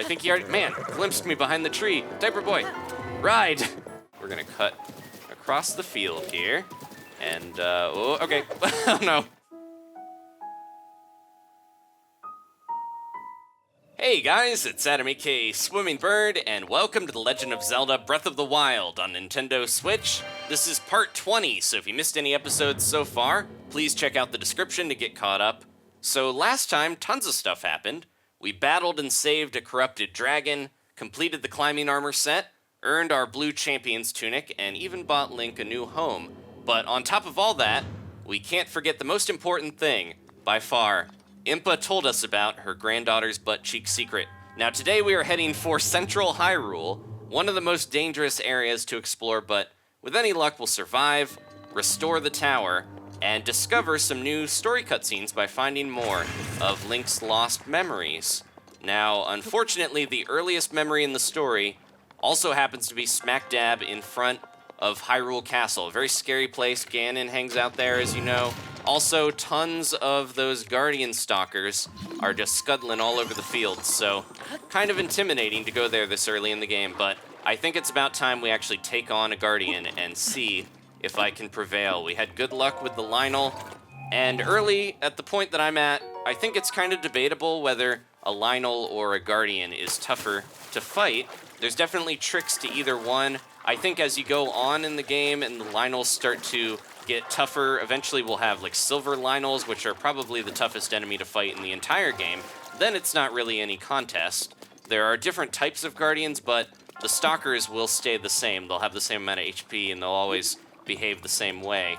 I think he already, man, glimpsed me behind the tree. Diaper boy, ride. We're gonna cut across the field here. And, oh, okay, oh no. Hey guys, it's Adam aka Swimming Bird, and welcome to the Legend of Zelda Breath of the Wild on Nintendo Switch. This is part 20, so if you missed any episodes so far, please check out the description to get caught up. So last time, tons of stuff happened. We battled and saved a corrupted dragon, completed the climbing armor set, earned our blue champion's tunic, and even bought Link a new home. But on top of all that, we can't forget the most important thing, by far. Impa told us about her granddaughter's butt-cheek secret. Now today we are heading for Central Hyrule, one of the most dangerous areas to explore, but with any luck we'll survive, restore the tower, and discover some new story cutscenes by finding more of Link's lost memories. Now, unfortunately, the earliest memory in the story also happens to be smack dab in front of Hyrule Castle, a very scary place. Ganon hangs out there, as you know. Also, tons of those Guardian stalkers are just scuttling all over the field, so kind of intimidating to go there this early in the game, but I think it's about time we actually take on a Guardian and see if I can prevail. We had good luck with the Lynel, and early, at the point that I'm at, I think it's kind of debatable whether a Lynel or a Guardian is tougher to fight. There's definitely tricks to either one. I think as you go on in the game and the Lynels start to get tougher, eventually we'll have like silver Lynels, which are probably the toughest enemy to fight in the entire game. Then it's not really any contest. There are different types of Guardians, but the Stalkers will stay the same. They'll have the same amount of HP and they'll always behave the same way.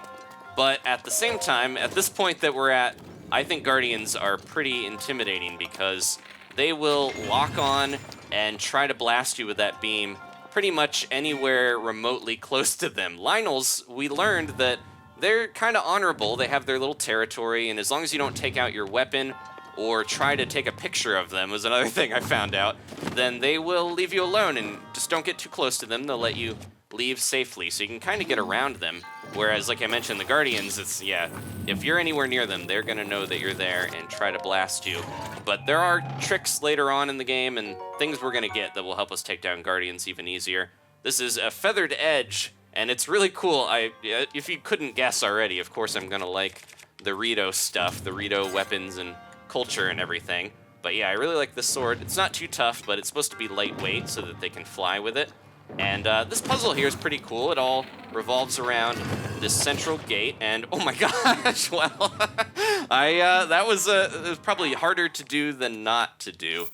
But at the same time, at this point that we're at, I think Guardians are pretty intimidating because they will lock on and try to blast you with that beam pretty much anywhere remotely close to them. Lynels, we learned that they're kind of honorable. They have their little territory, and as long as you don't take out your weapon or try to take a picture of them, was another thing I found out, then they will leave you alone, and just don't get too close to them. They'll let you leave safely, so you can kind of get around them. Whereas, like I mentioned, the Guardians, it's, yeah, if you're anywhere near them, they're gonna know that you're there and try to blast you. But there are tricks later on in the game and things we're gonna get that will help us take down Guardians even easier. This is a Feathered Edge, and it's really cool. If you couldn't guess already, of course I'm gonna like the Rito stuff, the Rito weapons and culture and everything. But yeah, I really like this sword. It's not too tough, but it's supposed to be lightweight so that they can fly with it. And this puzzle here is pretty cool. It all revolves around this central gate, and oh my gosh, well, that was it was probably harder to do than not to do.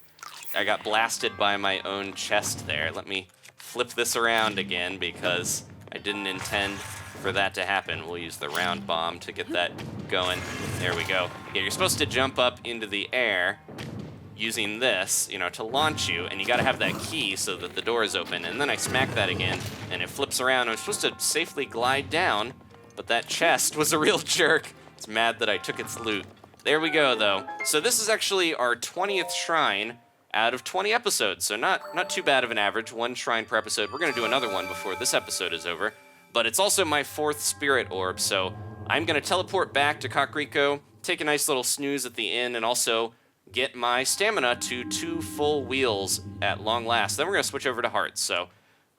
I got blasted by my own chest there. Let me flip this around again because I didn't intend for that to happen. We'll use the round bomb to get that going. There we go. Yeah, you're supposed to jump up into the air using this, you know, to launch you, and you gotta have that key so that the door is open. And then I smack that again, and it flips around. I'm supposed to safely glide down, but that chest was a real jerk. It's mad that I took its loot. There we go, though. So this is actually our 20th shrine out of 20 episodes, so not too bad of an average, one shrine per episode. We're gonna do another one before this episode is over, but it's also my 4th spirit orb, so I'm gonna teleport back to Kakariko, take a nice little snooze at the inn, and also get my stamina to 2 full wheels at long last. Then we're gonna switch over to hearts, so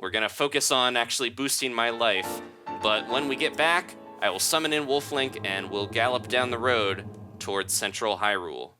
we're gonna focus on actually boosting my life. But when we get back, I will summon in Wolf Link and we'll gallop down the road towards Central Hyrule.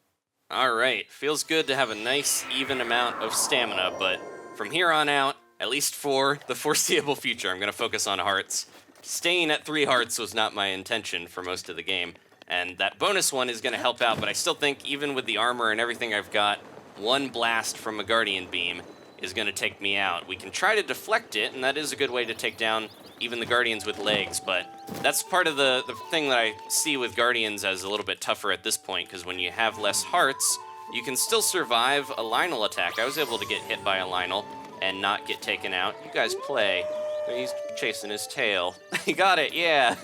All right, feels good to have a nice even amount of stamina, but from here on out, at least for the foreseeable future, I'm gonna focus on hearts. Staying at 3 hearts was not my intention for most of the game. And that bonus one is going to help out, but I still think even with the armor and everything I've got, one blast from a Guardian beam is going to take me out. We can try to deflect it, and that is a good way to take down even the Guardians with legs, but that's part of the thing that I see with Guardians as a little bit tougher at this point, because when you have less hearts, you can still survive a Lynel attack. I was able to get hit by a Lynel and not get taken out. You guys play. He's chasing his tail. He got it, yeah.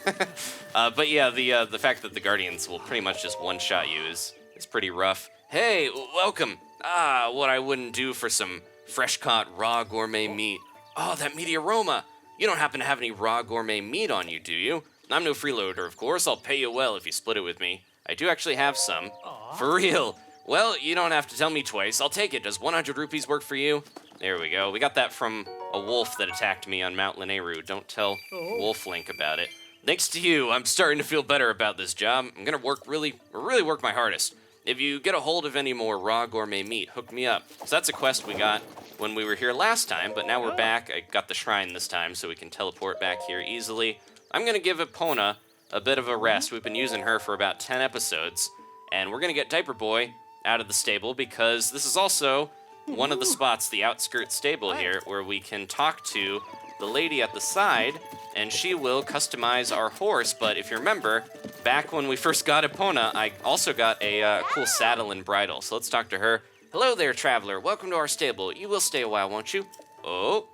But yeah, the fact that the Guardians will pretty much just one-shot you is pretty rough. Hey, welcome. Ah, what I wouldn't do for some fresh-caught raw gourmet meat. Oh, that meaty aroma. You don't happen to have any raw gourmet meat on you, do you? I'm no freeloader, of course. I'll pay you well if you split it with me. I do actually have some. Aww. For real. Well, you don't have to tell me twice. I'll take it. Does 100 rupees work for you? There we go. We got that from a wolf that attacked me on Mount Lineru. Don't tell Wolf Link about it. Thanks to you, I'm starting to feel better about this job. I'm gonna really work my hardest. If you get a hold of any more raw gourmet meat, hook me up. So that's a quest we got when we were here last time, but now we're back. I got the shrine this time, so we can teleport back here easily. I'm gonna give Epona a bit of a rest. We've been using her for about 10 episodes, and we're gonna get Diaper Boy out of the stable because this is also one of the spots, the OUTSKIRT stable here, where we can talk to the lady at the side, and she will customize our horse. But if you remember, back when we first got Epona, I also got a cool saddle and bridle. So let's talk to her. Hello there, traveler. Welcome to our stable. You will stay a while, won't you? Oh,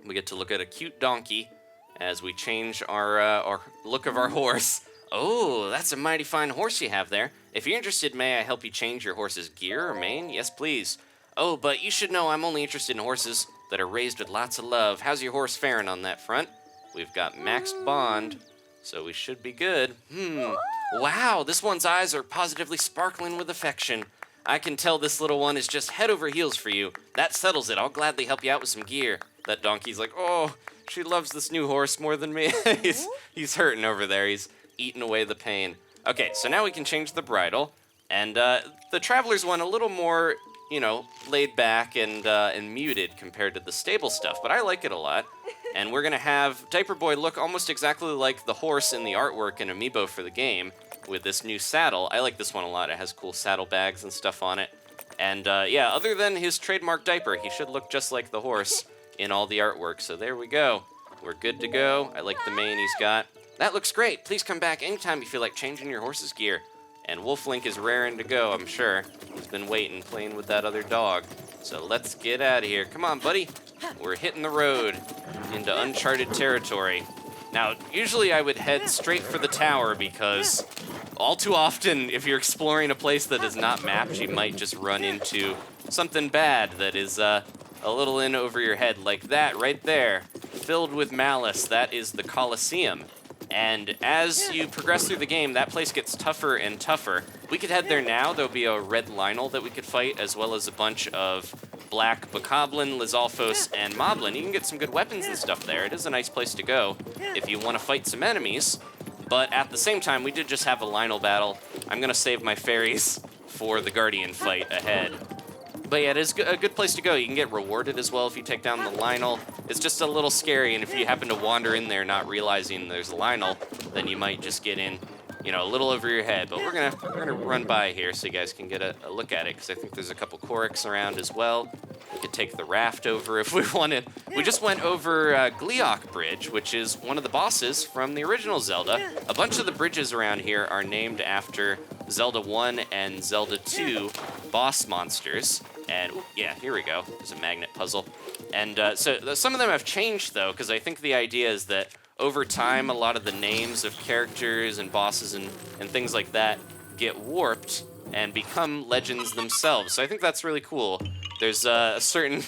we get to look at a cute donkey as we change our look of our horse. Oh, that's a mighty fine horse you have there. If you're interested, may I help you change your horse's gear or mane? Yes, please. Oh, but you should know I'm only interested in horses that are raised with lots of love. How's your horse faring on that front? We've got maxed bond, so we should be good. Wow, this one's eyes are positively sparkling with affection. I can tell this little one is just head over heels for you. That settles it. I'll gladly help you out with some gear. That donkey's like, oh, she loves this new horse more than me. he's hurting over there. He's eating away the pain. Okay, so now we can change the bridle, and the traveler's one a little more, laid back and muted compared to the stable stuff, but I like it a lot. And we're gonna have Diaper Boy look almost exactly like the horse in the artwork and amiibo for the game with this new saddle. I like this one a lot. It has cool saddle bags and stuff on it. And yeah, other than his trademark diaper, he should look just like the horse in all the artwork. So there we go. We're good to go. I like the mane he's got. That looks great. Please come back anytime you feel like changing your horse's gear. And Wolf Link is raring to go, I'm sure. He's been waiting, playing with that other dog. So let's get out of here. Come on, buddy. We're hitting the road into uncharted territory. Now, usually I would head straight for the tower because all too often, if you're exploring a place that is not mapped, you might just run into something bad that is a little in over your head, like that right there, filled with malice. That is the Colosseum. And as you progress through the game, that place gets tougher and tougher. We could head there now. There'll be a red Lionel that we could fight, as well as a bunch of black Bokoblin, Lizalfos, and Moblin. You can get some good weapons and stuff there. It is a nice place to go if you want to fight some enemies. But at the same time, we did just have a Lionel battle. I'm going to save my fairies for the Guardian fight ahead. But yeah, it is a good place to go. You can get rewarded as well if you take down the Lionel. It's just a little scary, and if you happen to wander in there not realizing there's a Lionel, then you might just get in, a little over your head. But we're gonna run by here so you guys can get a look at it, because I think there's a couple Koriks around as well. We could take the raft over if we wanted. We just went over GLEEOK Bridge, which is one of the bosses from the original Zelda. A bunch of the bridges around here are named after Zelda 1 and Zelda 2 boss monsters. And yeah, here we go. There's a magnet puzzle. And so some of them have changed, though, because I think the idea is that over time, a lot of the names of characters and bosses and things like that get warped and become legends themselves. So I think that's really cool. There's a certain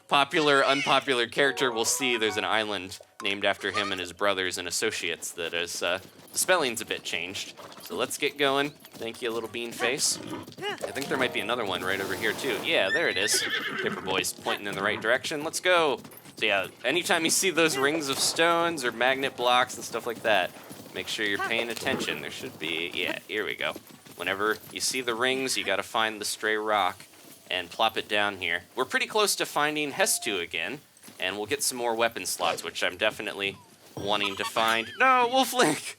popular, unpopular character we'll see. There's an island named after him and his brothers and associates that is, the spelling's a bit changed. So let's get going. Thank you, little bean face. I think there might be another one right over here, too. Yeah, there it is. Diaper Boy's pointing in the right direction. Let's go. So yeah, anytime you see those rings of stones or magnet blocks and stuff like that, make sure you're paying attention. There should be, yeah, here we go. Whenever you see the rings, you gotta find the stray rock and plop it down here. We're pretty close to finding Hestu again, and we'll get some more weapon slots, which I'm definitely wanting to find. No, Wolf Link!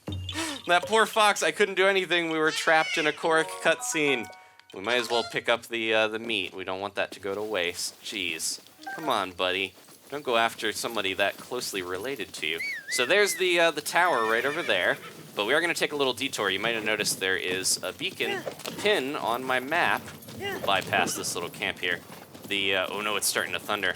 That poor fox, I couldn't do anything. We were trapped in a Korik cutscene. We might as well pick up the meat. We don't want that to go to waste. Jeez. Come on, buddy. Don't go after somebody that closely related to you. So there's the tower right over there. But we are going to take a little detour. You might have noticed there is a beacon, a pin on my map. We'll bypass this little camp here. Oh no, it's starting to thunder.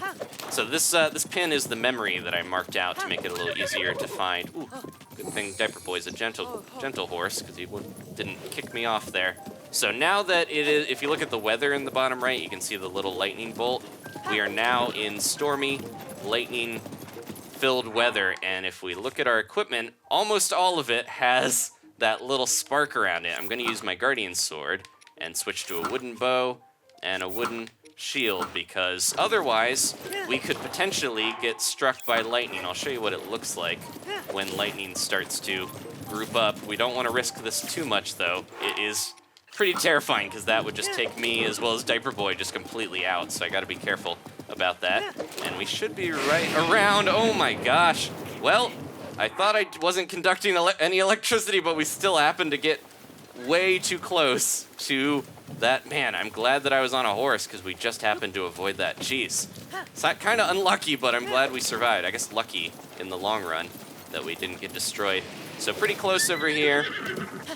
So this pin is the memory that I marked out to make it a little easier to find. Ooh, good thing Diaper Boy's a gentle horse, because he didn't kick me off there. So now that it is, if you look at the weather in the bottom right, you can see the little lightning bolt. We are now in stormy, lightning-filled weather, and if we look at our equipment, almost all of it has that little spark around it. I'm going to use my Guardian Sword and switch to a wooden bow and a wooden shield, because otherwise we could potentially get struck by lightning. I'll show you what it looks like when lightning starts to group up. We don't want to risk this too much, though. It is pretty terrifying, because that would just take me as well as Diaper Boy just completely out, so I got to be careful about that. And we should be right around. Oh my gosh. Well, I thought I wasn't conducting any electricity, but we still happened to get way too close to that. Man, I'm glad that I was on a horse, because we just happened to avoid that. Jeez. It's kind of unlucky, but I'm glad we survived. I guess lucky in the long run that we didn't get destroyed. So pretty close over here.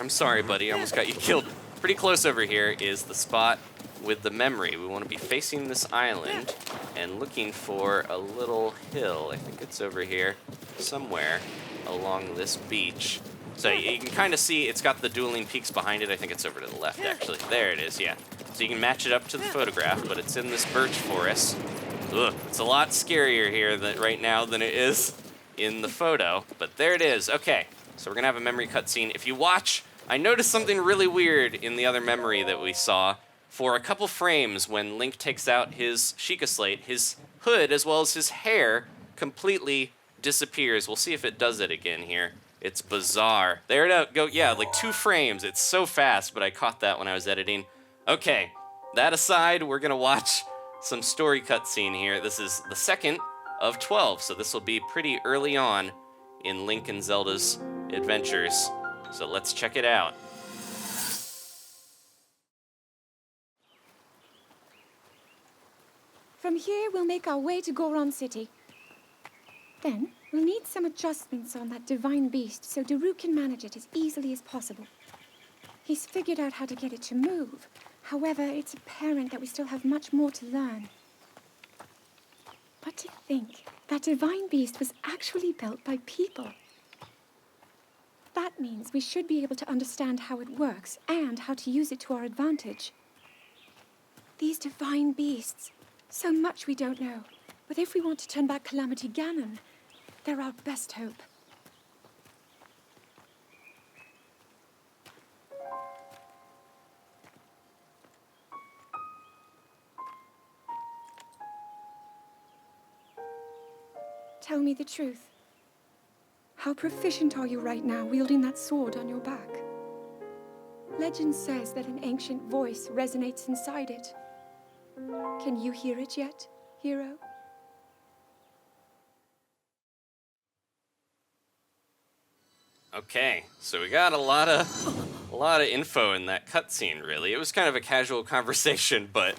I'm sorry, buddy. I almost got you killed. Pretty close over here is the spot with the memory. We want to be facing this island and looking for a little hill. I think it's over here somewhere along this beach. So you can kind of see it's got the dueling peaks behind it. I think it's over to the left, actually. There it is, yeah. So you can match it up to the photograph, but it's in this birch forest. Ugh, it's a lot scarier here right now than it is in the photo, but there it is. Okay, so we're gonna have a memory cutscene. If you watch, I noticed something really weird in the other memory that we saw. For a couple frames, when Link takes out his Sheikah Slate, his hood as well as his hair completely disappears. We'll see if it does it again here. It's bizarre. There it goes. Yeah, like 2 frames. It's so fast, but I caught that when I was editing. Okay, that aside, we're gonna watch some story cutscene here. This is the second of 12, so this will be pretty early on in Link and Zelda's adventures. So let's check it out. From here, we'll make our way to Goron City. Then, we'll need some adjustments on that divine beast so Daru can manage it as easily as possible. He's figured out how to get it to move. However, it's apparent that we still have much more to learn. But to think that divine beast was actually built by people. That means we should be able to understand how it works and how to use it to our advantage. These divine beasts, so much we don't know. But if we want to turn back Calamity Ganon, they're our best hope. Tell me the truth. How proficient are you right now wielding that sword on your back? Legend says that an ancient voice resonates inside it. Can you hear it yet, hero? Okay, so we got a lot of info in that cutscene, really. It was kind of a casual conversation, but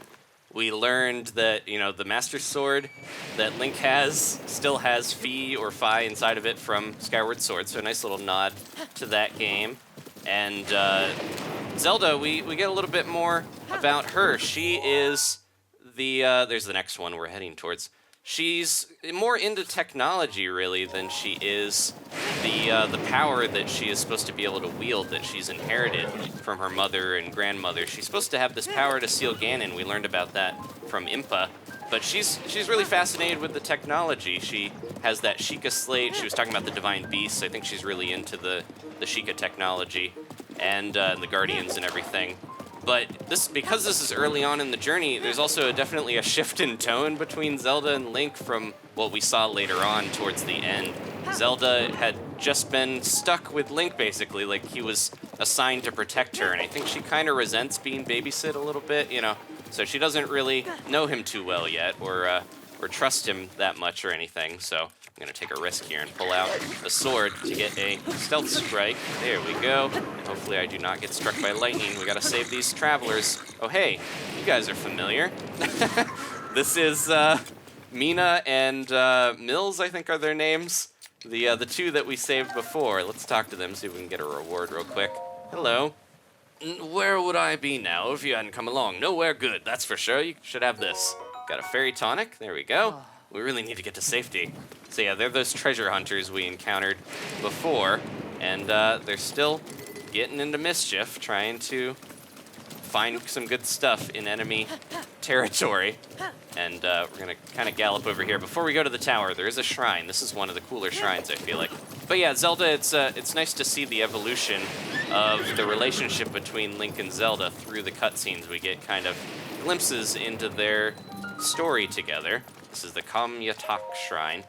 we learned that, you know, the Master Sword that Link has still has Fi or Fi inside of it from Skyward Sword, so a nice little nod to that game. And Zelda, we get a little bit more about her. She is there's the next one we're heading towards. She's more into technology, really, than she is the power that she is supposed to be able to wield, that she's inherited from her mother and grandmother. She's supposed to have this power to seal Ganon. We learned about that from Impa. But she's really fascinated with the technology. She has that Sheikah Slate. She was talking about the Divine Beasts. I think she's really into the Sheikah technology and the Guardians and everything. But because this is early on in the journey, there's also definitely a shift in tone between Zelda and Link from what we saw later on towards the end. Zelda had just been stuck with Link, basically, like he was assigned to protect her, and I think she kind of resents being babysit a little bit, you know, so she doesn't really know him too well yet, or trust him that much or anything, so I'm gonna take a risk here and pull out the sword to get a stealth strike. There we go. And hopefully I do not get struck by lightning. We gotta save these travelers. Oh, hey, you guys are familiar. This is Mina and Mills, I think are their names. The two that we saved before. Let's talk to them, see if we can get a reward real quick. Hello. Where would I be now if you hadn't come along? Nowhere good, that's for sure. You should have this. Got a fairy tonic. There we go. We really need to get to safety. So yeah, they're those treasure hunters we encountered before, and they're still getting into mischief, trying to find some good stuff in enemy territory. And we're gonna kind of gallop over here. Before we go to the tower, there is a shrine. This is one of the cooler shrines, I feel like. But yeah, Zelda, it's nice to see the evolution of the relationship between Link and Zelda through the cutscenes. We get kind of glimpses into their story together. This is the Kamyatak Shrine.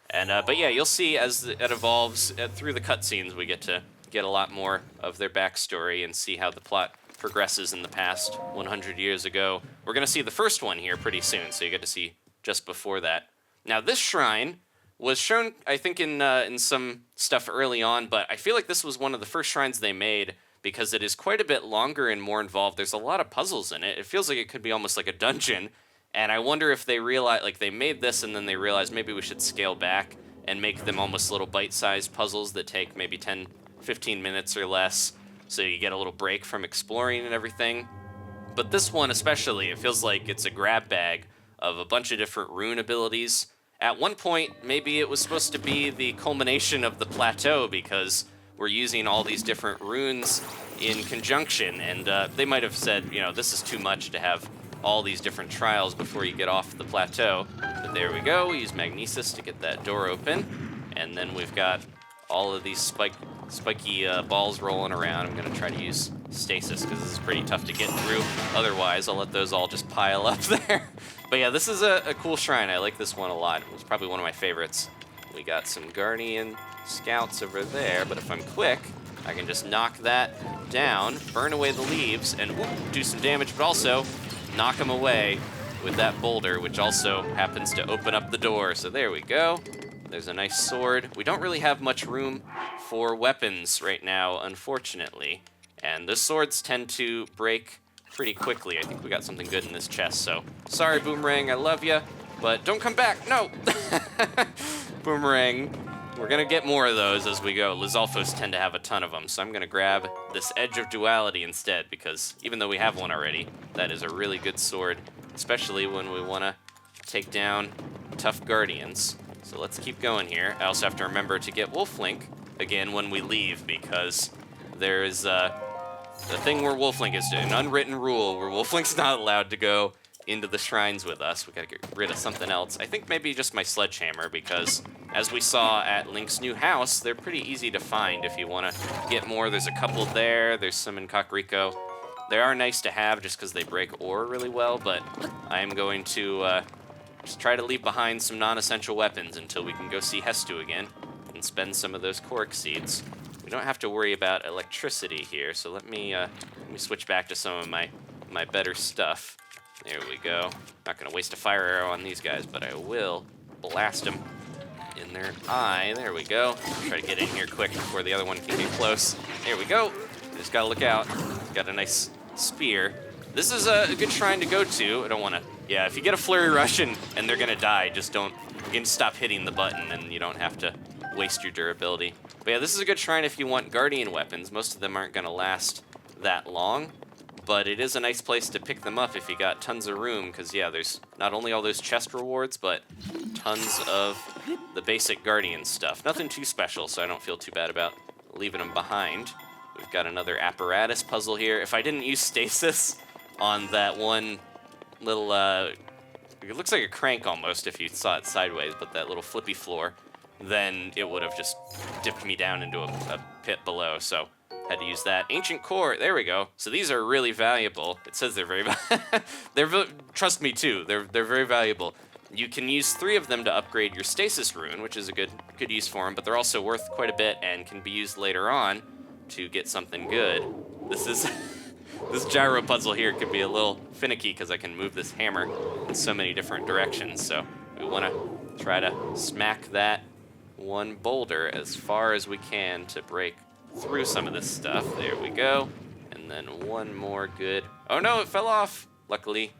And but yeah, you'll see as it evolves through the cutscenes, we get to get a lot more of their backstory and see how the plot progresses in the past 100 years ago. We're going to see the first one here pretty soon, so you get to see just before that. Now, this shrine was shown, I think, in some stuff early on, but I feel like this was one of the first shrines they made because it is quite a bit longer and more involved. There's a lot of puzzles in it. It feels like it could be almost like a dungeon, and I wonder if they realized, like, they made this and then they realized maybe we should scale back and make them almost little bite-sized puzzles that take maybe 10, 15 minutes or less, so you get a little break from exploring and everything. But this one especially, it feels like it's a grab bag of a bunch of different rune abilities. At one point, maybe it was supposed to be the culmination of the plateau because we're using all these different runes in conjunction, and they might have said, you know, this is too much to have all these different trials before you get off the plateau. But there we go, we use Magnesis to get that door open, and then we've got all of these spiky balls rolling around. I'm gonna try to use stasis because this is pretty tough to get through. Otherwise, I'll let those all just pile up there. But yeah, this is a cool shrine. I like this one a lot. It was probably one of my favorites. We got some Guardian Scouts over there, but if I'm quick, I can just knock that down, burn away the leaves, and whoop, do some damage, but also knock them away with that boulder, which also happens to open up the door. So there we go. There's a nice sword. We don't really have much room for weapons right now, unfortunately. And the swords tend to break pretty quickly. I think we got something good in this chest, so sorry, Boomerang, I love you, but don't come back, no! Boomerang, we're gonna get more of those as we go. Lizalfos tend to have a ton of them, so I'm gonna grab this Edge of Duality instead, because even though we have one already, that is a really good sword, especially when we wanna take down tough guardians. So let's keep going here. I also have to remember to get Wolflink again when we leave, because there is the thing where Wolflink is an unwritten rule where Wolflink's not allowed to go into the shrines with us. We gotta get rid of something else. I think maybe just my sledgehammer, because as we saw at Link's new house, they're pretty easy to find if you want to get more. There's a couple there. There's some in Kakariko. They are nice to have just because they break ore really well, but I'm going to just try to leave behind some non-essential weapons until we can go see Hestu again and spend some of those Korok seeds. We don't have to worry about electricity here, so let me switch back to some of my better stuff. There we go. Not gonna waste a fire arrow on these guys, but I will blast them in their eye. There we go. Try to get in here quick before the other one can get close. There we go. Just gotta look out. Got a nice spear. This is a good shrine to go to. I don't wanna, yeah, if you get a flurry rush and they're gonna die, just don't, you can stop hitting the button and you don't have to waste your durability. But yeah, this is a good shrine if you want guardian weapons. Most of them aren't gonna last that long, but it is a nice place to pick them up if you got tons of room, because yeah, there's not only all those chest rewards, but tons of the basic guardian stuff. Nothing too special, so I don't feel too bad about leaving them behind. We've got another apparatus puzzle here. If I didn't use stasis on that one little, it looks like a crank almost if you saw it sideways, but that little flippy floor, then it would have just dipped me down into a pit below, so had to use that. Ancient core, there we go. So these are really valuable. It says they're very trust me too, they're very valuable. You can use 3 of them to upgrade your stasis rune, which is a good use for them, but they're also worth quite a bit and can be used later on to get something good. This gyro puzzle here could be a little finicky because I can move this hammer in so many different directions. So we want to try to smack that one boulder as far as we can to break through some of this stuff. There we go. And then one more good. Oh no, it fell off. Luckily,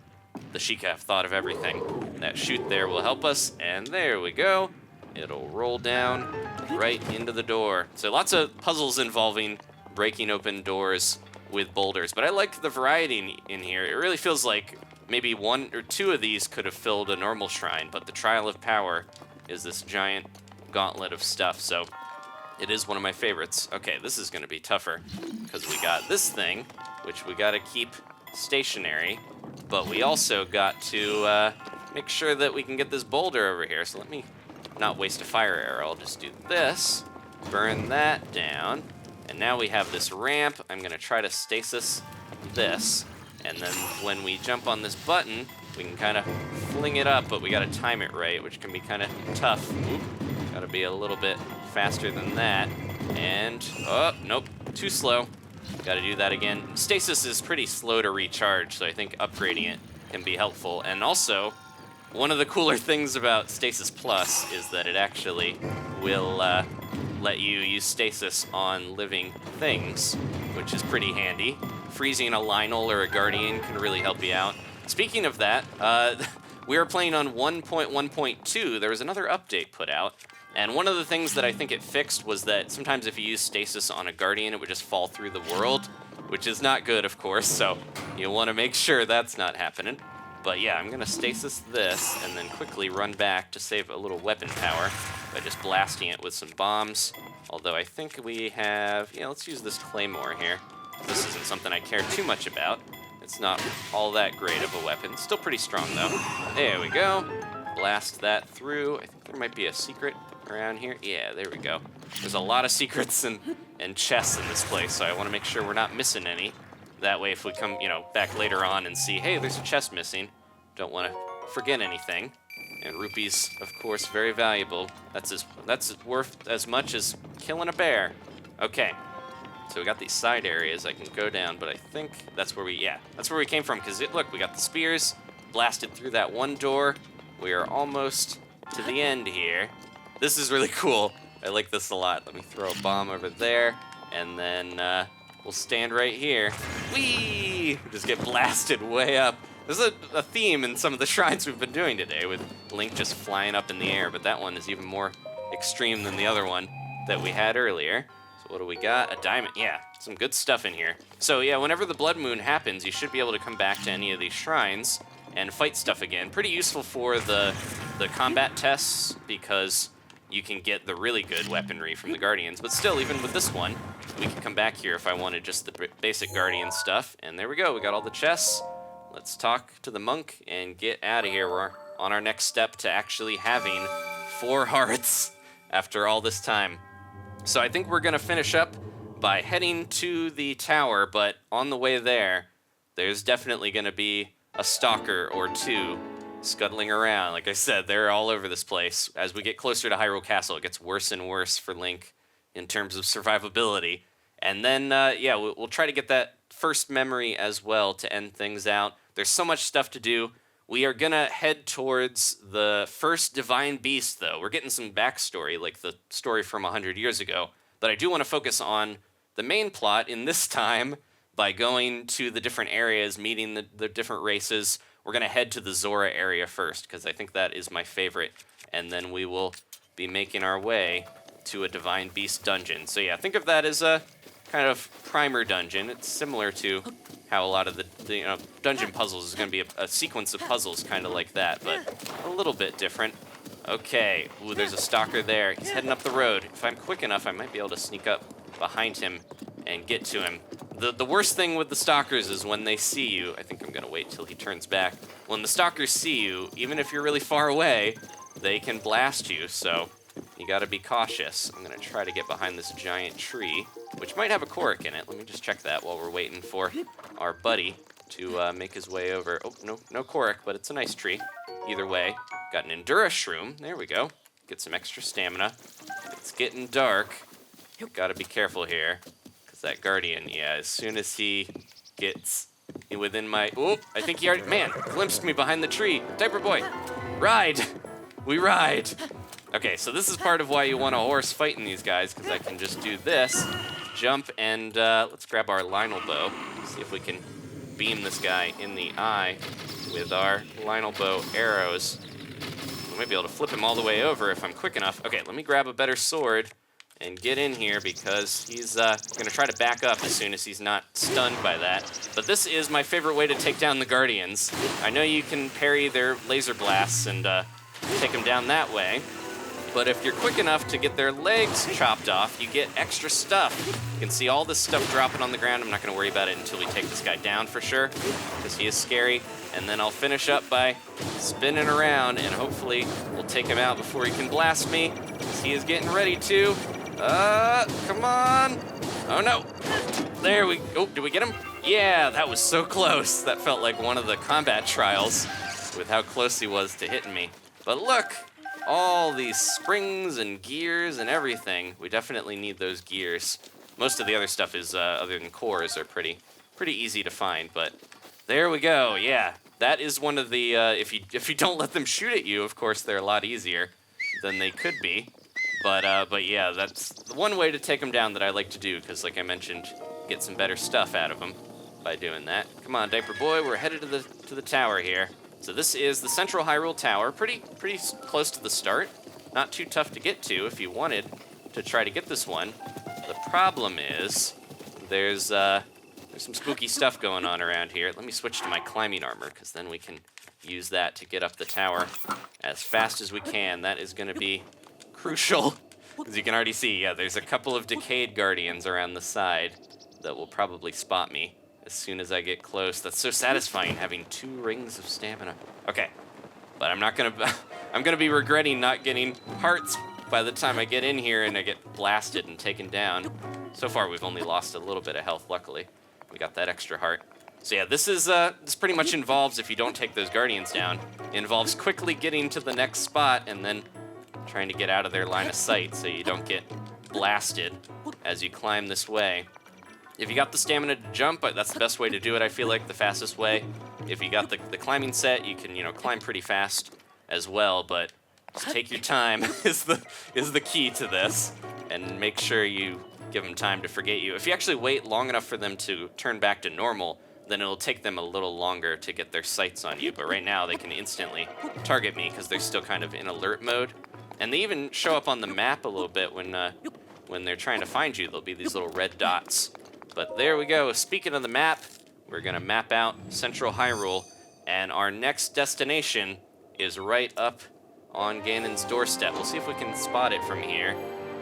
the Sheikah have thought of everything. That chute there will help us. And there we go. It'll roll down right into the door. So lots of puzzles involving breaking open doors with boulders. But I like the variety in here. It really feels like maybe 1 or 2 of these could have filled a normal shrine, but the Trial of Power is this giant gauntlet of stuff. So it is one of my favorites. Okay, this is gonna be tougher because we got this thing, which we gotta keep stationary, but we also got to make sure that we can get this boulder over here. So let me not waste a fire arrow. I'll just do this, burn that down, and now we have this ramp. I'm gonna try to stasis this, and then when we jump on this button, we can kind of fling it up, but we gotta time it right, which can be kind of tough. Oop, gotta be a little bit faster than that. And, oh, nope, too slow. Gotta do that again. Stasis is pretty slow to recharge, so I think upgrading it can be helpful. And also, one of the cooler things about Stasis Plus is that it actually will let you use stasis on living things, which is pretty handy. Freezing a Lionel or a Guardian can really help you out. Speaking of that, we are playing on 1.1.2. There was another update put out, and one of the things that I think it fixed was that sometimes if you use stasis on a Guardian, it would just fall through the world, which is not good, of course, so you'll want to make sure that's not happening. But yeah, I'm going to stasis this and then quickly run back to save a little weapon power by just blasting it with some bombs. Although I think we have, yeah, let's use this claymore here. This isn't something I care too much about. It's not all that great of a weapon. Still pretty strong, though. There we go. Blast that through. I think there might be a secret around here. Yeah, there we go. There's a lot of secrets and chests in this place, so I want to make sure we're not missing any. That way, if we come, back later on and see, hey, there's a chest missing, don't want to forget anything. And rupees, of course, very valuable. That's worth as much as killing a bear. Okay. So we got these side areas I can go down, but I think that's where we came from, because look, we got the spears, blasted through that one door. We are almost to the end here. This is really cool. I like this a lot. Let me throw a bomb over there, and then we'll stand right here. Whee! Just get blasted way up. There's a theme in some of the shrines we've been doing today, with Link just flying up in the air, but that one is even more extreme than the other one that we had earlier. What do we got? A diamond. Yeah, some good stuff in here. So yeah, whenever the blood moon happens, you should be able to come back to any of these shrines and fight stuff again. Pretty useful for the combat tests, because you can get the really good weaponry from the Guardians. But still, even with this one, we can come back here if I wanted just the basic Guardian stuff. And there we go. We got all the chests. Let's talk to the monk and get out of here. We're on our next step to actually having 4 hearts after all this time. So I think we're going to finish up by heading to the tower, but on the way there's definitely going to be a stalker or 2 scuttling around. Like I said, they're all over this place. As we get closer to Hyrule Castle, it gets worse and worse for Link in terms of survivability. And then, we'll try to get that first memory as well to end things out. There's so much stuff to do. We are going to head towards the first divine beast, though. We're getting some backstory, like the story from 100 years ago. But I do want to focus on the main plot in this time by going to the different areas, meeting the different races. We're going to head to the Zora area first, because I think that is my favorite. And then we will be making our way to a divine beast dungeon. So yeah, think of that as a kind of primer dungeon. It's similar to how a lot of the dungeon puzzles is going to be a sequence of puzzles kind of like that, but a little bit different. Okay, ooh, there's a stalker there. He's heading up the road. If I'm quick enough, I might be able to sneak up behind him and get to him. The worst thing with the stalkers is when they see you. I think I'm going to wait till he turns back. When the stalkers see you, even if you're really far away, they can blast you, so you got to be cautious. I'm going to try to get behind this giant tree, which might have a Korok in it. Let me just check that while we're waiting for our buddy to make his way over. Oh, no Korok, but it's a nice tree. Either way, got an Endura Shroom. There we go. Get some extra stamina. It's getting dark. Got to be careful here, because that Guardian, yeah, as soon as he gets within my... Oh, I think he already... Man, glimpsed me behind the tree. Diaper boy, ride. We ride. Okay, so this is part of why you want a horse fighting these guys, because I can just do this, jump, and let's grab our Lionel bow, see if we can beam this guy in the eye with our Lionel bow arrows. We might be able to flip him all the way over if I'm quick enough. Okay, let me grab a better sword and get in here, because he's going to try to back up as soon as he's not stunned by that. But this is my favorite way to take down the Guardians. I know you can parry their laser blasts and take them down that way, But if you're quick enough to get their legs chopped off, you get extra stuff. You can see all this stuff dropping on the ground. I'm not going to worry about it until we take this guy down for sure, because he is scary. And then I'll finish up by spinning around, and hopefully we'll take him out before he can blast me, because he is getting ready to. Come on. Oh, no. There we go. Oh, did we get him? Yeah, that was so close. That felt like one of the combat trials with how close he was to hitting me. But look, all these springs and gears and everything. We definitely need those gears. Most of the other stuff is, other than cores, are pretty easy to find, but there we go. Yeah, that is one of the, if you don't let them shoot at you, of course, they're a lot easier than they could be. But yeah, that's the one way to take them down that I like to do, because like I mentioned, get some better stuff out of them by doing that. Come on, Diaper Boy, we're headed to the tower here. So this is the Central Hyrule Tower, pretty close to the start. Not too tough to get to if you wanted to try to get this one. The problem is there's some spooky stuff going on around here. Let me switch to my climbing armor, because then we can use that to get up the tower as fast as we can. That is going to be crucial, as you can already see. Yeah, there's a couple of decayed guardians around the side that will probably spot me as soon as I get close. That's so satisfying, having 2 rings of stamina. Okay, but I'm gonna be regretting not getting hearts by the time I get in here and I get blasted and taken down. So far, we've only lost a little bit of health, luckily. We got that extra heart. So yeah, this pretty much involves, if you don't take those guardians down, it involves quickly getting to the next spot and then trying to get out of their line of sight so you don't get blasted as you climb this way. If you got the stamina to jump, that's the best way to do it, I feel like, the fastest way. If you got the climbing set, you can, climb pretty fast as well, but just take your time is the key to this, and make sure you give them time to forget you. If you actually wait long enough for them to turn back to normal, then it'll take them a little longer to get their sights on you, but right now they can instantly target me because they're still kind of in alert mode. And they even show up on the map a little bit when they're trying to find you. There'll be these little red dots. But there we go. Speaking of the map, we're going to map out Central Hyrule, and our next destination is right up on Ganon's doorstep. We'll see if we can spot it from here.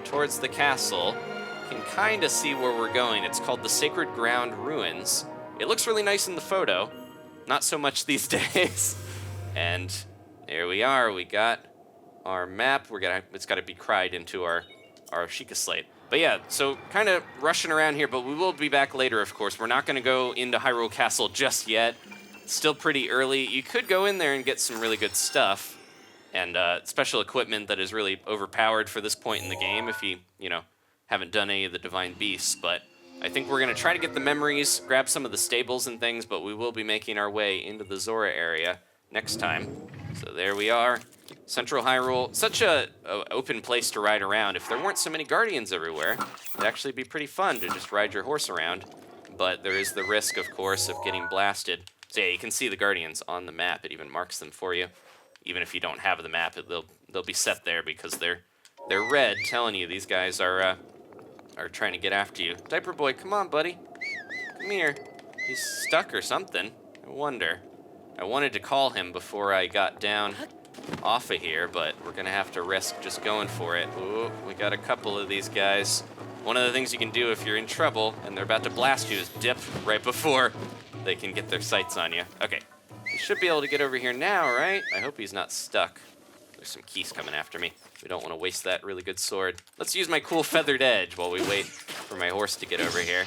Towards the castle, you can kind of see where we're going. It's called the Sacred Ground Ruins. It looks really nice in the photo, not so much these days. And there we are. We got our map. It's got to be cried into our Sheikah slate. But yeah, so kind of rushing around here, but we will be back later, of course. We're not going to go into Hyrule Castle just yet. It's still pretty early. You could go in there and get some really good stuff and special equipment that is really overpowered for this point in the game if you haven't done any of the Divine Beasts. But I think we're going to try to get the memories, grab some of the stables and things, but we will be making our way into the Zora area next time. So there we are. Central Hyrule, such a open place to ride around. If there weren't so many guardians everywhere, it'd actually be pretty fun to just ride your horse around. But there is the risk, of course, of getting blasted. So yeah, you can see the guardians on the map. It even marks them for you. Even if you don't have the map, they'll be set there because they're red, telling you these guys are trying to get after you. Diaper Boy, come on, buddy. Come here. He's stuck or something. I wonder. I wanted to call him before I got down off of here, but we're gonna have to risk just going for it. Ooh, we got a couple of these guys. One of the things you can do if you're in trouble and they're about to blast you is dip right before they can get their sights on you. Okay, you should be able to get over here now, right? I hope he's not stuck. There's some keys coming after me. We don't want to waste that really good sword. Let's use my cool feathered edge while we wait for my horse to get over here.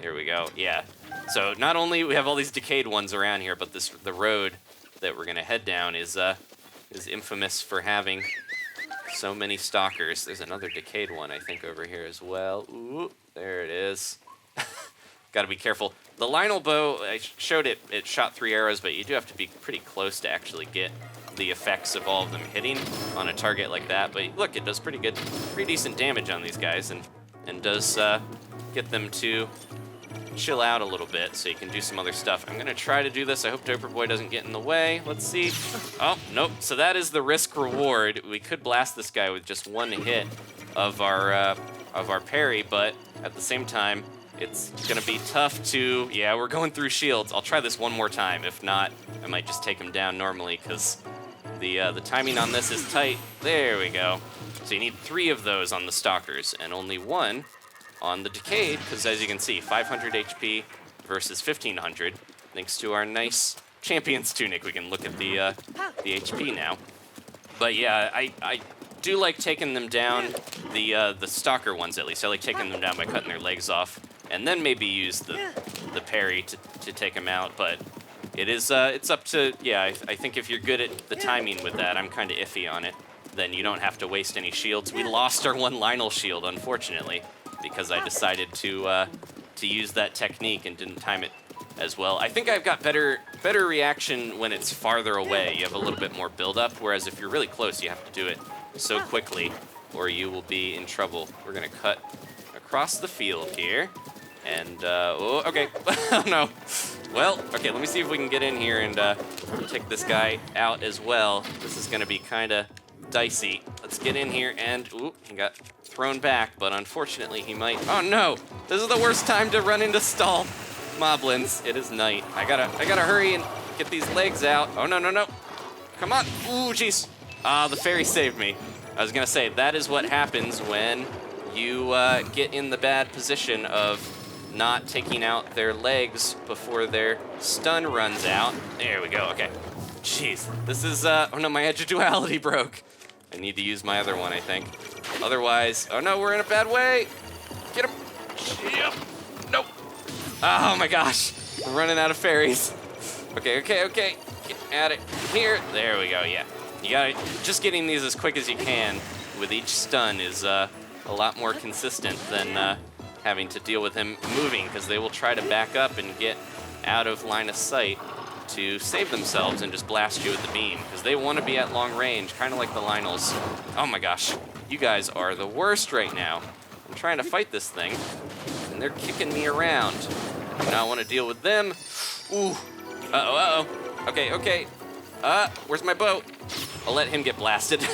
Here we go, yeah. So not only we have all these decayed ones around here, but the road that we're gonna head down is infamous for having so many stalkers. There's another decayed one, I think, over here as well. Ooh, there it is. Gotta be careful. The Lionel bow, I showed it shot 3 arrows, but you do have to be pretty close to actually get the effects of all of them hitting on a target like that. But look, it does pretty decent damage on these guys, and does get them to chill out a little bit so you can do some other stuff. I'm gonna try to do this. I hope Diaper Boy doesn't get in the way. Let's see. Oh, nope. So that is the risk reward. We could blast this guy with just one hit of our parry, but at the same time, it's gonna be tough to, yeah, we're going through shields. I'll try this one more time. If not, I might just take him down normally because the timing on this is tight. There we go. So you need 3 of those on the Stalkers, and only 1 on the Decayed, because as you can see, 500 HP versus 1500. Thanks to our nice Champion's Tunic, we can look at the HP now. But yeah, I do like taking them down, the Stalker ones at least. I like taking them down by cutting their legs off, and then maybe use the parry to take them out. But it is it's up to, yeah, I think if you're good at the timing with that, I'm kind of iffy on it, then you don't have to waste any shields. We lost our one Lionel shield, unfortunately, because I decided to use that technique and didn't time it as well. I think I've got better reaction when it's farther away. You have a little bit more build-up, whereas if you're really close, you have to do it so quickly, or you will be in trouble. We're gonna cut across the field here, and oh, okay. Oh no. Well, okay, let me see if we can get in here and take this guy out as well. This is gonna be kind of dicey. Let's get in here, and ooh, he got thrown back, but unfortunately he might. Oh no! This is the worst time to run into stall moblins. It is night. I gotta hurry and get these legs out. Oh no, no, no! Come on! Ooh, jeez! Ah, the fairy saved me. I was gonna say, that is what happens when you get in the bad position of not taking out their legs before their stun runs out. There we go, okay. Jeez, this is, oh no, my Edge of Duality broke. I need to use my other one, I think. Otherwise, oh no, we're in a bad way. Get him. Yep. Nope. Oh my gosh, we're running out of fairies. Okay, okay, okay. Get at it here. There we go, yeah. You gotta, just getting these as quick as you can with each stun is a lot more consistent than having to deal with him moving, because they will try to back up and get out of line of sight to save themselves and just blast you with the beam, because they want to be at long range, kind of like the Lionels. Oh my gosh, you guys are the worst right now. I'm trying to fight this thing, and they're kicking me around. I do not want to deal with them. Ooh, uh-oh, uh-oh. Okay, okay. Where's my boat? I'll let him get blasted.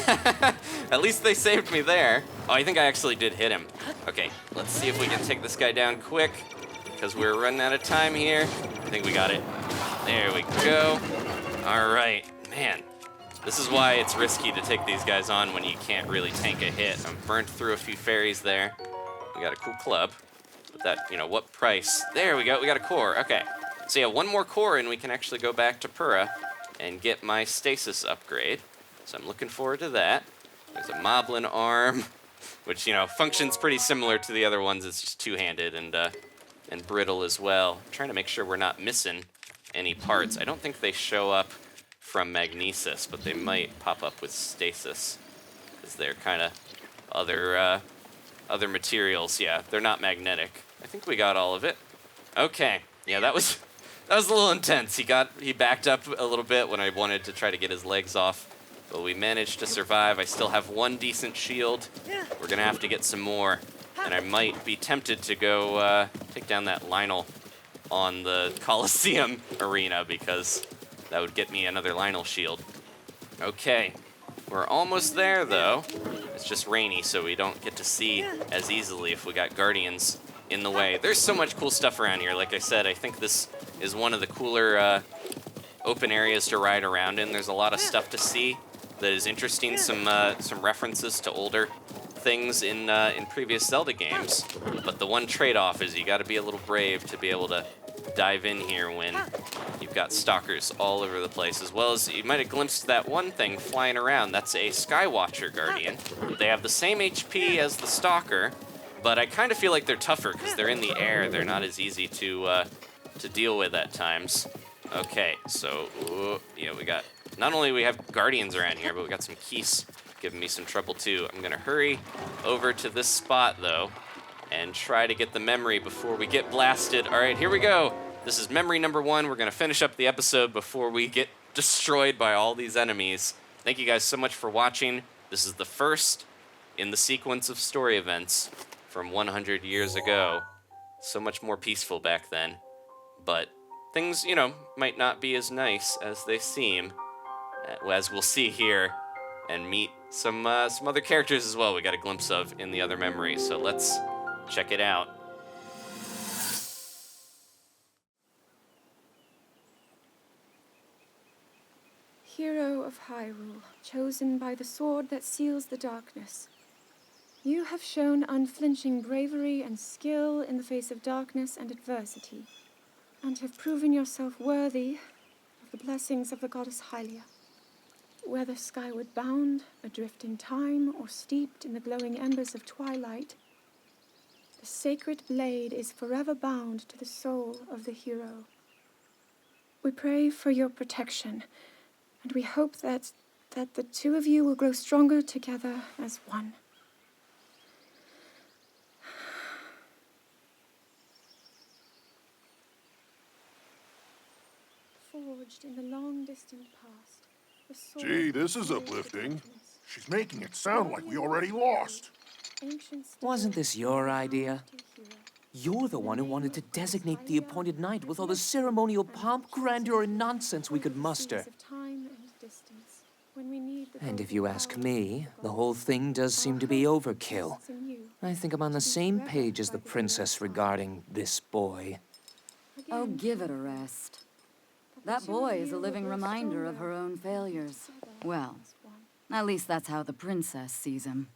At least they saved me there. Oh, I think I actually did hit him. Okay, let's see if we can take this guy down quick, because we're running out of time here. I think we got it. There we go. All right, man. This is why it's risky to take these guys on when you can't really tank a hit. I'm burnt through a few fairies there. We got a cool club. But that, you know, what price? There we go, we got a core, okay. So yeah, one more core and we can actually go back to Pura and get my stasis upgrade. So I'm looking forward to that. There's a Moblin arm, which, you know, functions pretty similar to the other ones. It's just two-handed and brittle as well. I'm trying to make sure we're not missing any parts. I don't think they show up from magnesis, but they might pop up with stasis, because they're kind of other materials. Yeah, they're not magnetic. I think we got all of it. Okay, yeah, that was a little intense. He backed up a little bit when I wanted to try to get his legs off, but we managed to survive. I still have one decent shield. We're gonna have to get some more, and I might be tempted to go take down that Lionel on the Coliseum arena, because that would get me another Lionel shield. Okay, we're almost there though. It's just rainy, so we don't get to see as easily if we got guardians in the way. There's so much cool stuff around here. Like I said, I think this is one of the cooler open areas to ride around in. There's a lot of stuff to see that is interesting. Some references to older things in previous Zelda games, but the one trade-off is you got to be a little brave to be able to dive in here when you've got stalkers all over the place, as well as you might have glimpsed that one thing flying around. That's a Skywatcher Guardian. They have the same HP as the stalker, but I kind of feel like they're tougher because they're in the air. They're not as easy to deal with at times. Okay, so yeah, we got, not only we have guardians around here, but we got some keys giving me some trouble too. I'm gonna hurry over to this spot though and try to get the memory before we get blasted. All right, here we go. This is memory number 1. We're gonna finish up the episode before we get destroyed by all these enemies. Thank you guys so much for watching. This is the first in the sequence of story events from 100 years ago. So much more peaceful back then, but things, you know, might not be as nice as they seem, as we'll see here and meet some other characters as well we got a glimpse of in the other memories. So let's check it out. Hero of Hyrule, chosen by the sword that seals the darkness, You have shown unflinching bravery and skill in the face of darkness and adversity, and have proven yourself worthy of the blessings of the goddess Hylia. Whether skyward bound, adrift in time, or steeped in the glowing embers of twilight, the sacred blade is forever bound to the soul of the hero. We pray for your protection, and we hope that the two of you will grow stronger together as one. Forged in the long distant past, the sword Gee, this is of uplifting. darkness. She's making it sound like we already lost. Ancient Wasn't this your idea? hero. You're the one who wanted to designate the appointed night with all the ceremonial pomp, grandeur, and nonsense we could muster. And if you ask me, the whole thing does seem to be overkill. I think I'm on the same page as the princess regarding this boy. Oh, give it a rest. That boy is a living reminder of her own failures. Well, at least that's how the princess sees him.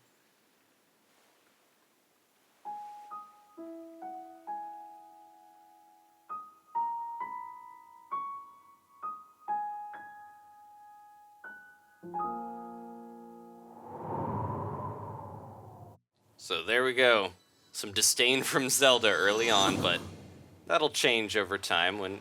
So there we go. Some disdain from Zelda early on, but that'll change over time when,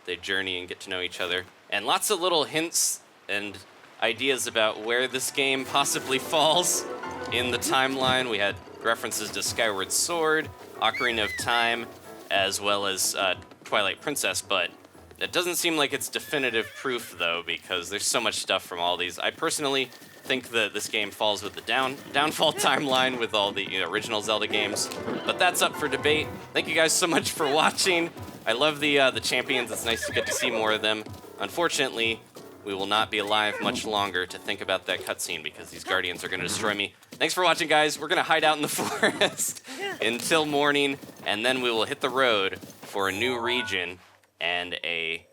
they journey and get to know each other. And lots of little hints and ideas about where this game possibly falls in the timeline. We had references to Skyward Sword, Ocarina of Time, as well as Twilight Princess, but it doesn't seem like it's definitive proof, though, because there's so much stuff from all these. I personally think that this game falls with the downfall timeline with all the original Zelda games, but that's up for debate. Thank you guys so much for watching. I love the champions. It's nice to get to see more of them. Unfortunately, we will not be alive much longer to think about that cutscene because these guardians are going to destroy me. Thanks for watching, guys. We're going to hide out in the forest until morning, and then we will hit the road for a new region and a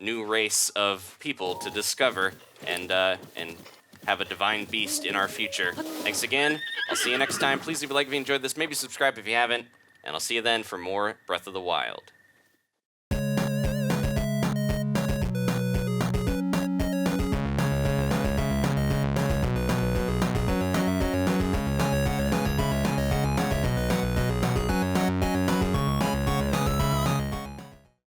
new race of people to discover and have a divine beast in our future. Thanks again. I'll see you next time. Please leave a like if you enjoyed this. Maybe subscribe if you haven't. And I'll see you then for more Breath of the Wild.